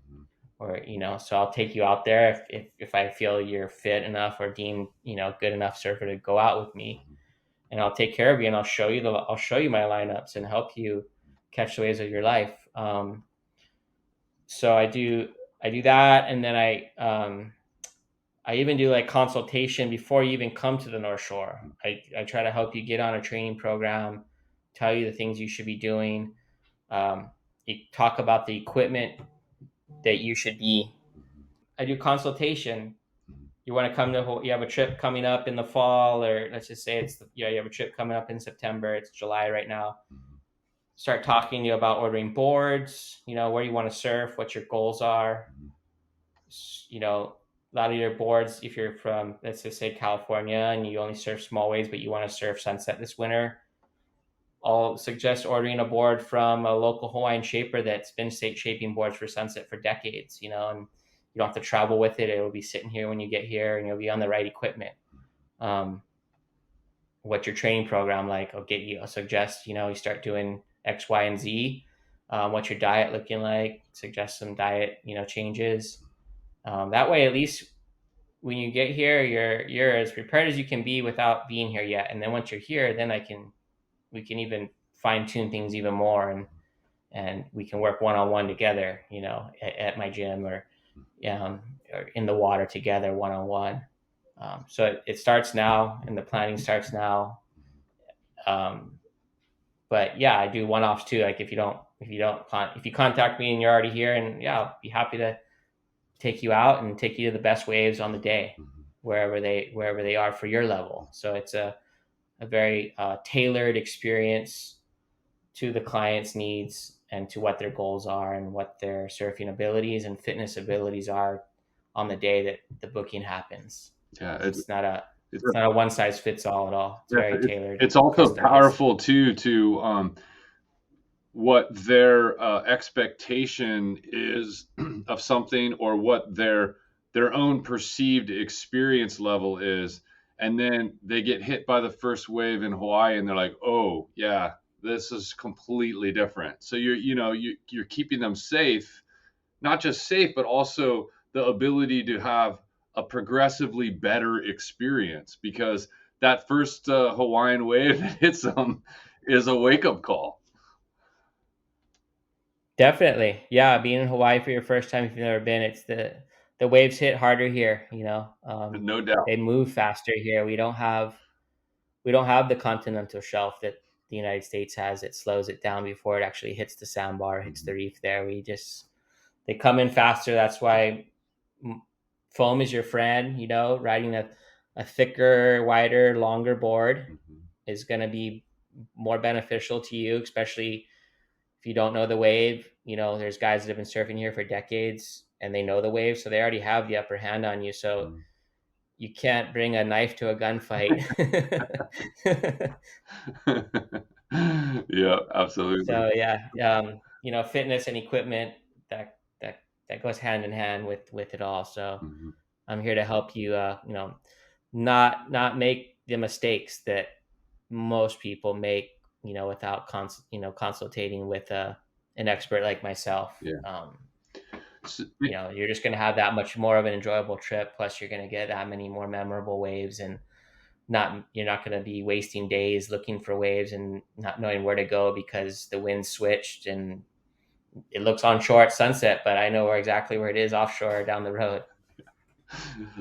or so I'll take you out there if I feel you're fit enough or deemed good enough surfer to go out with me, and I'll take care of you, and I'll show you my lineups and help you catch the waves of your life. So I do that, and then I even do like consultation before you even come to the North Shore. I try to help you get on a training program, tell you the things you should be doing. You talk about the equipment that you should be. I do consultation. You want to come to, you have a trip coming up in the fall, or let's just say you have a trip coming up in September. It's July right now. Start talking to you about ordering boards, where you want to surf, what your goals are. A lot of your boards, if you're from, let's just say California and you only surf small waves, but you want to surf sunset this winter, I'll suggest ordering a board from a local Hawaiian shaper that's been shaping boards for sunset for decades, and you don't have to travel with it. It'll be sitting here when you get here and you'll be on the right equipment. What's your training program like? I'll suggest, you start doing X, Y, and Z. What's your diet looking like? Suggest some diet, changes. That way, at least when you get here, you're as prepared as you can be without being here yet. And then once you're here, then we can even fine tune things even more, and we can work one-on-one together, at my gym or in the water together one-on-one. So it starts now, and the planning starts now. But yeah, I do one-offs too. Like if you contact me and you're already here, and yeah, I'll be happy to take you out and take you to the best waves on the day, wherever they are for your level. So it's a very tailored experience to the client's needs and to what their goals are and what their surfing abilities and fitness abilities are on the day that the booking happens. Yeah, It's not a one size fits all at all. It's very tailored. it's also customized. powerful too to what their expectation is of something, or what their own perceived experience level is, and then they get hit by the first wave in Hawaii and they're like, oh yeah, this is completely different. So you're keeping them safe, not just safe, but also the ability to have a progressively better experience, because that first Hawaiian wave that hits them is a wake up call. Definitely. Yeah. Being in Hawaii for your first time, if you've never been, it's the waves hit harder here, No doubt. they move faster here. We don't have the continental shelf that the United States has. It slows it down before it actually hits the sandbar, hits the reef there. They come in faster. That's why foam is your friend, riding a thicker, wider, longer board is going to be more beneficial to you, especially if you don't know the wave. There's guys that have been surfing here for decades and they know the wave, so they already have the upper hand on you. So you can't bring a knife to a gunfight. Yeah, absolutely. So yeah, fitness and equipment that goes hand in hand with it all. So I'm here to help you, not make the mistakes that most people make, without consultating with an expert like myself. Yeah. So, you're just going to have that much more of an enjoyable trip. Plus, you're going to get that many more memorable waves, and you're not going to be wasting days looking for waves and not knowing where to go because the wind switched and it looks onshore at sunset, but I know exactly where it is offshore down the road.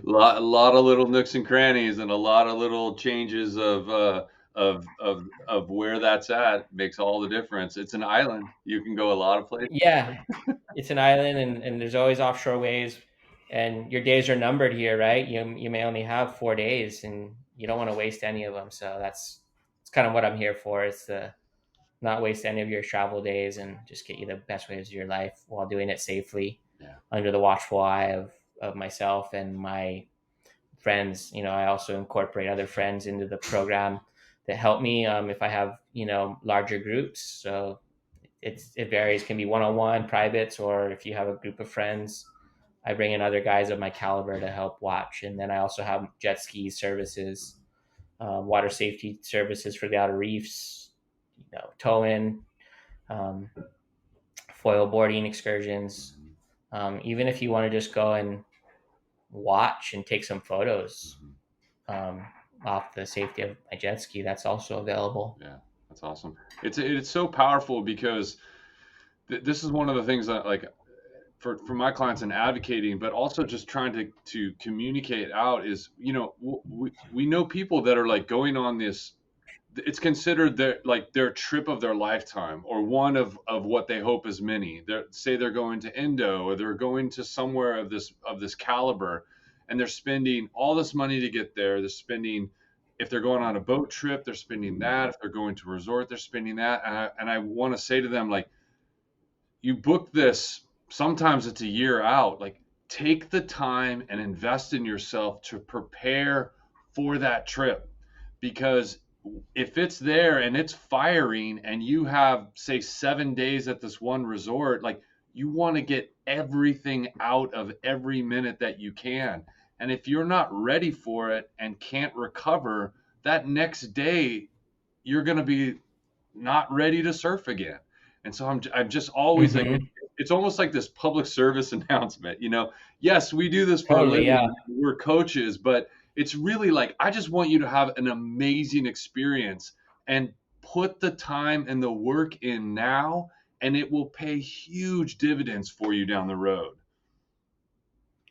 a lot of little nooks and crannies and a lot of little changes of where that's at makes all the difference. It's an island. You can go a lot of places. Yeah, it's an island, and there's always offshore waves, and your days are numbered here, right? You may only have 4 days, and you don't want to waste any of them. So it's kind of what I'm here for. Is to not waste any of your travel days and just get you the best waves of your life while doing it safely, Yeah. under the watchful eye of myself and my friends. I also incorporate other friends into the program that help me if I have larger groups. So it varies. It can be one-on-one privates, or if you have a group of friends, I bring in other guys of my caliber to help watch. And then I also have jet ski services, water safety services for the outer reefs, tow-in, um, foil boarding excursions. Even if you want to just go and watch and take some photos um, off the safety of my jet ski, that's also available. Yeah, that's awesome. It's so powerful because this is one of the things that, like, for my clients and advocating, but also just trying to communicate out is, we know people that are like going on this. It's considered their trip of their lifetime, or one of what they hope is many. Say they're going to Indo, or they're going to somewhere of this caliber, and they're spending all this money to get there. They're spending, if they're going on a boat trip, they're spending that. If they're going to a resort, they're spending that. And I want to say to them, like, you book this, sometimes it's a year out. Like, take the time and invest in yourself to prepare for that trip, because if it's there and it's firing and you have, say, 7 days at this one resort, like, you want to get everything out of every minute that you can. And if you're not ready for it and can't recover, that next day you're going to be not ready to surf again. And so I'm just always like, Mm-hmm. it's almost like this public service announcement. Yes, we do this for a Totally, yeah. living. We're coaches, but it's really like, I just want you to have an amazing experience and put the time and the work in now, and it will pay huge dividends for you down the road.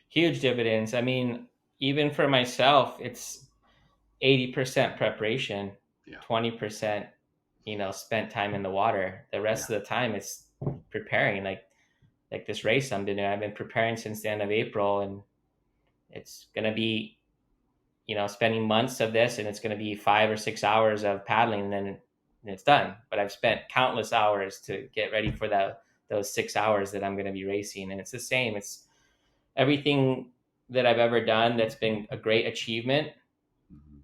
Huge dividends. I mean, even for myself, it's 80% preparation, Yeah. 20% spent time in the water. The rest Yeah. of the time it's preparing, like this race I'm doing. I've been preparing since the end of April, and it's going to be spending months of this, and it's going to be 5 or 6 hours of paddling, and then it's done. But I've spent countless hours to get ready for those 6 hours that I'm going to be racing. And it's the same. It's everything that I've ever done that's been a great achievement, Mhm.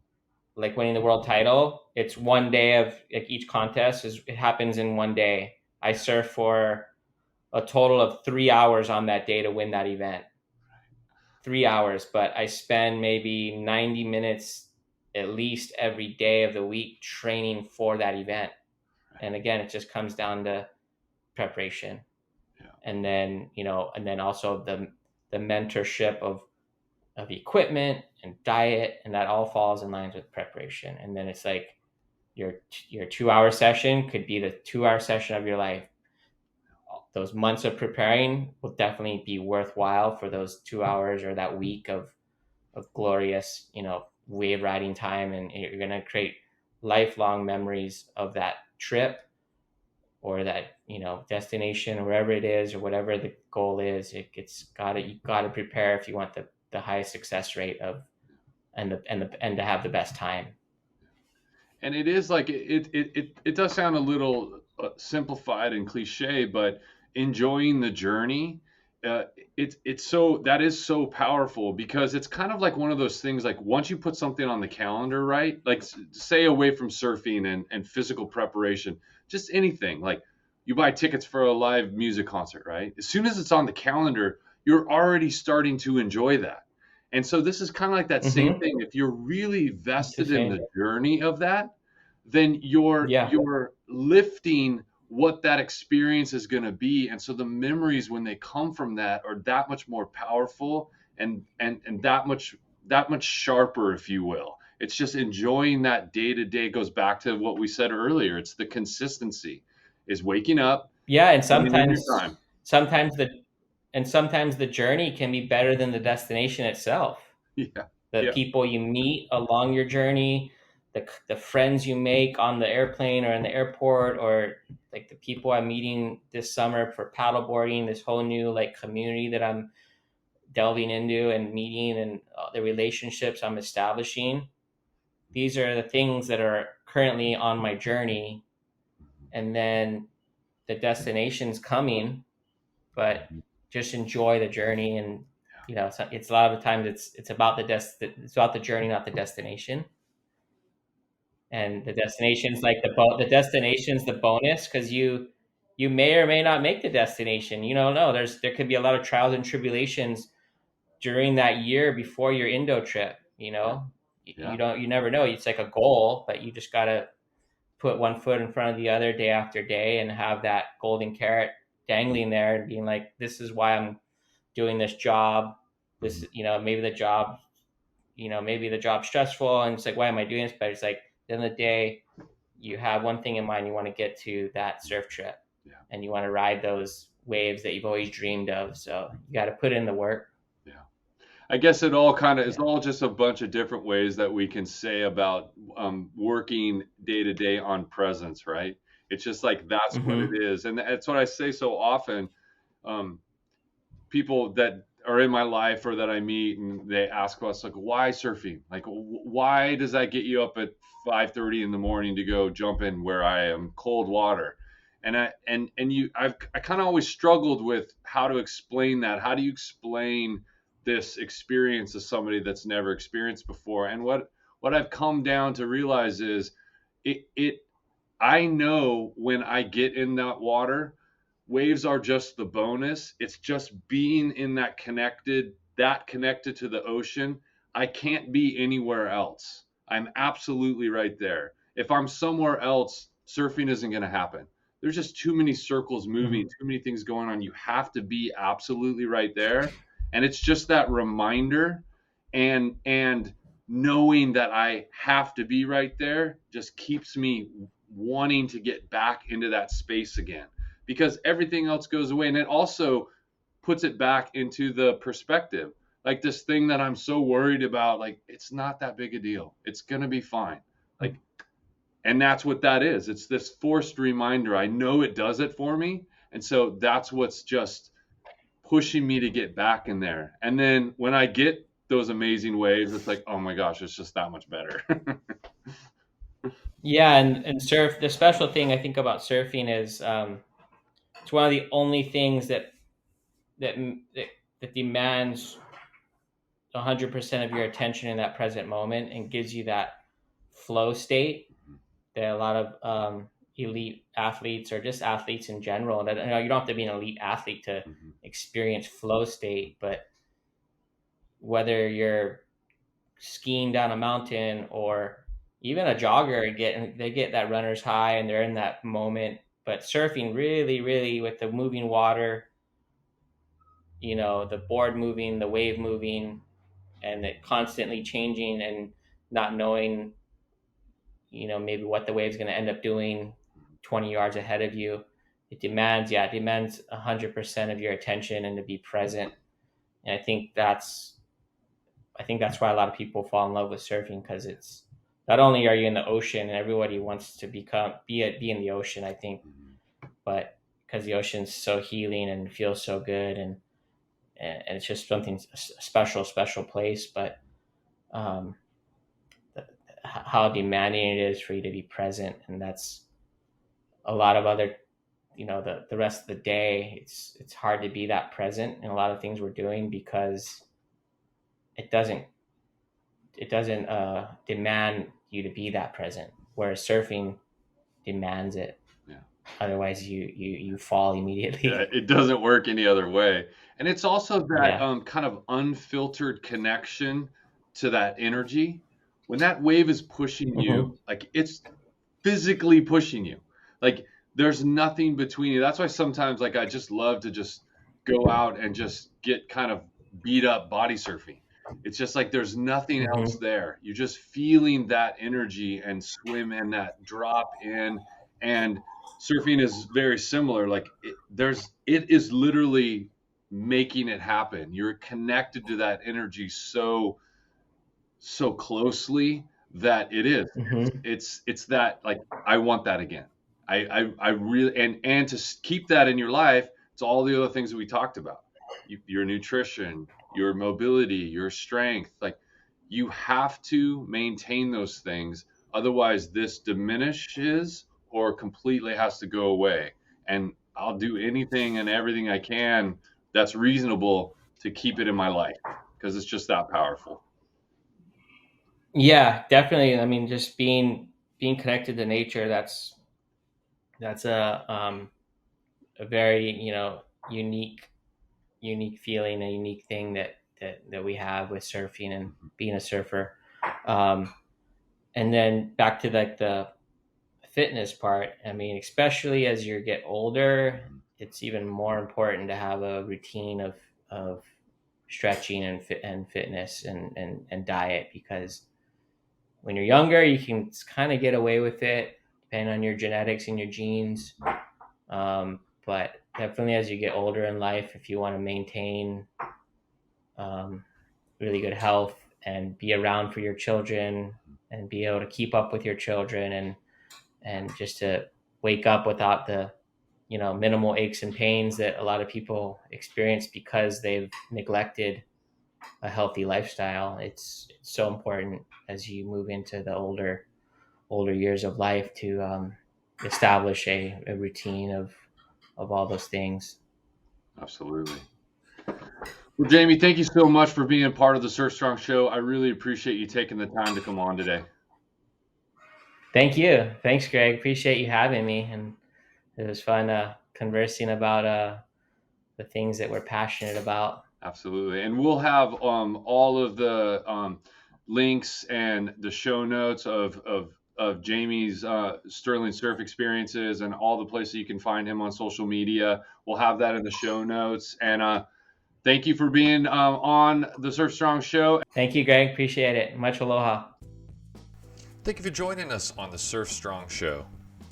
like winning the world title. It's one day of, like, each contest it happens in one day. I surf for a total of 3 hours on that day to win that event. 3 hours, but I spend maybe 90 minutes at least every day of the week training for that event. And again, it just comes down to preparation. Yeah. And then also the mentorship of equipment and diet, and that all falls in line with preparation. And then it's like your 2 hour session could be the 2 hour session of your life. Those months of preparing will definitely be worthwhile for those 2 hours or that week of glorious, wave riding time. And you're going to create lifelong memories of that trip, or that, destination, or wherever it is, or whatever the goal is. You got to prepare if you want the highest success rate of, and to have the best time. And it is like, it does sound a little simplified and cliche, but enjoying the journey, uh, it's so, that is so powerful, because it's kind of like one of those things, like, once you put something on the calendar, right? Like, say, away from surfing and physical preparation, just anything, like, you buy tickets for a live music concert, right? As soon as it's on the calendar, you're already starting to enjoy that. And so this is kind of like that same Mm-hmm. thing. If you're really It's the vested in same. the journey of that, then you're Yeah. lifting what that experience is going to be. And so the memories when they come from that are that much more powerful and that much sharper, if you will. It's just enjoying that day to day. Goes back to what we said earlier. It's the consistency, is waking up, Yeah, and putting in your time. sometimes the sometimes the journey can be better than the destination itself. Yeah. The Yeah. people you meet along your journey, the friends you make on the airplane or in the airport, or like the people I'm meeting this summer for paddleboarding, this whole new like community that I'm delving into and meeting, and the relationships I'm establishing. These are the things that are currently on my journey, and then the destination's coming, but just enjoy the journey. And it's a lot of the times it's about it's about the journey, not the destination. And the destination's like the destination's the bonus, because you may or may not make the destination. You don't know. There could be a lot of trials and tribulations during that year before your Indo trip. Yeah. You never know. It's like a goal, but you just gotta put one foot in front of the other day after day, and have that golden carrot dangling there and being like, this is why I'm doing this job. This, maybe the job, maybe the job's stressful, and it's like, why am I doing this? But it's like, at the end of the day, you have one thing in mind. You want to get to that surf trip, Yeah. and you want to ride those waves that you've always dreamed of. So you got to put in the work. Yeah. I guess it all kind of it's all just a bunch of different ways that we can say about working day to day on presence, right? It's just like that's what it Mm-hmm. is, and that's what I say so often. Um, People that are in my life or that I meet, and they ask us like, why surfing? Like, why does that get you up at 5:30 in the morning to go jump in where I am cold water? I kind of always struggled with how to explain that. How do you explain this experience to somebody that's never experienced before? And what I've come down to realize is it I know when I get in that water, waves are just the bonus. It's just being in that connected to the ocean. I can't be anywhere else. I'm absolutely right there. If I'm somewhere else, surfing isn't going to happen. There's just too many circles moving, Mm-hmm. too many things going on. You have to be absolutely right there. And it's just that reminder and knowing that I have to be right there just keeps me wanting to get back into that space again, because everything else goes away. And it also puts it back into the perspective. Like this thing that I'm so worried about, like it's not that big a deal. It's going to be fine. Like, and that's what that is. It's this forced reminder. I know it does it for me. And so that's what's just pushing me to get back in there. And then when I get those amazing waves, it's like, oh my gosh, it's just that much better. Yeah, and surf. The special thing I think about surfing is it's one of the only things that that, that demands 100% of your attention in that present moment, and gives you that flow state that a lot of elite athletes, or just athletes in general, and you don't have to be an elite athlete to experience flow state, but whether you're skiing down a mountain or even a jogger, they get that runner's high and they're in that moment. But surfing, really, really, with the moving water, the board moving, the wave moving, and it constantly changing, and not knowing, maybe what the wave's going to end up doing 20 yards ahead of you. It demands 100% of your attention, and to be present. And I think that's why a lot of people fall in love with surfing, because it's not only are you in the ocean and everybody wants to be in the ocean, I think, but because the ocean's so healing and feels so good, and it's just something special place. But um, how demanding it is for you to be present, and that's a lot of other, the rest of the day. It's hard to be that present in a lot of things we're doing, because it doesn't demand you to be that present, whereas surfing demands it. Yeah. Otherwise you fall Yeah, immediately. it doesn't work any other way. And it's also that Yeah. kind of unfiltered connection to that energy. When that wave is pushing you, Mm-hmm. like it's physically pushing you. Like there's nothing between you. That's why sometimes like I just love to just go out and just get kind of beat up body surfing. It's just like there's nothing else Mm-hmm. there. You're just feeling that energy and swim in that drop in. And surfing is very similar. Like it is literally making it happen. You're connected to that energy so closely that it is. Mm-hmm. It's that like I want that again. I really and to keep that in your life, it's all the other things that we talked about. Your nutrition, your mobility, your strength. Like you have to maintain those things. Otherwise, this diminishes or completely has to go away. And I'll do anything and everything I can that's reasonable to keep it in my life because it's just that powerful. Yeah, definitely. I mean, just being connected to nature, that's a very, unique feeling, a unique thing that we have with surfing and being a surfer. Um, and then back to like the fitness part. I mean, especially as you get older, it's even more important to have a routine of stretching and fitness and diet, because when you're younger, you can kind of get away with it depending on your genetics and your genes. But definitely as you get older in life, if you want to maintain um, really good health and be around for your children and be able to keep up with your children, and just to wake up without the minimal aches and pains that a lot of people experience because they've neglected a healthy lifestyle. It's so important as you move into the older years of life to establish a routine of all those things. Absolutely. Well, Jamie, thank you so much for being part of the Surf Strong Show. I really appreciate you taking the time to come on today. Thank you. Thanks, Greg. Appreciate you having me, and it was fun conversing about the things that we're passionate about. Absolutely. And we'll have all of the links and the show notes of Jamie's Sterling Surf experiences and all the places you can find him on social media. We'll have that in the show notes. And thank you for being on the Surf Strong Show. Thank you, Greg. Appreciate it. Much aloha. Thank you for joining us on the Surf Strong Show.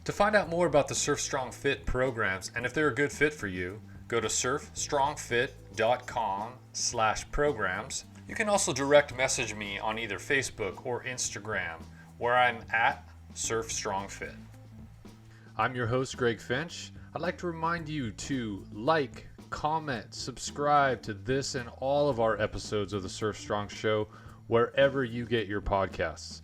To find out more about the Surf Strong Fit programs and if they're a good fit for you, go to surfstrongfit.com/programs. You can also direct message me on either Facebook or Instagram, where I'm at Surf Strong Fit. I'm your host, Greg Finch. I'd like to remind you to like, comment, subscribe to this and all of our episodes of the Surf Strong Show wherever you get your podcasts.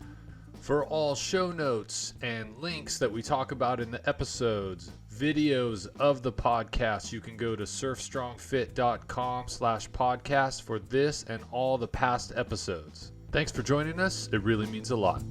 For all show notes and links that we talk about in the episodes, videos of the podcast, you can go to surfstrongfit.com/podcast for this and all the past episodes. Thanks for joining us. It really means a lot.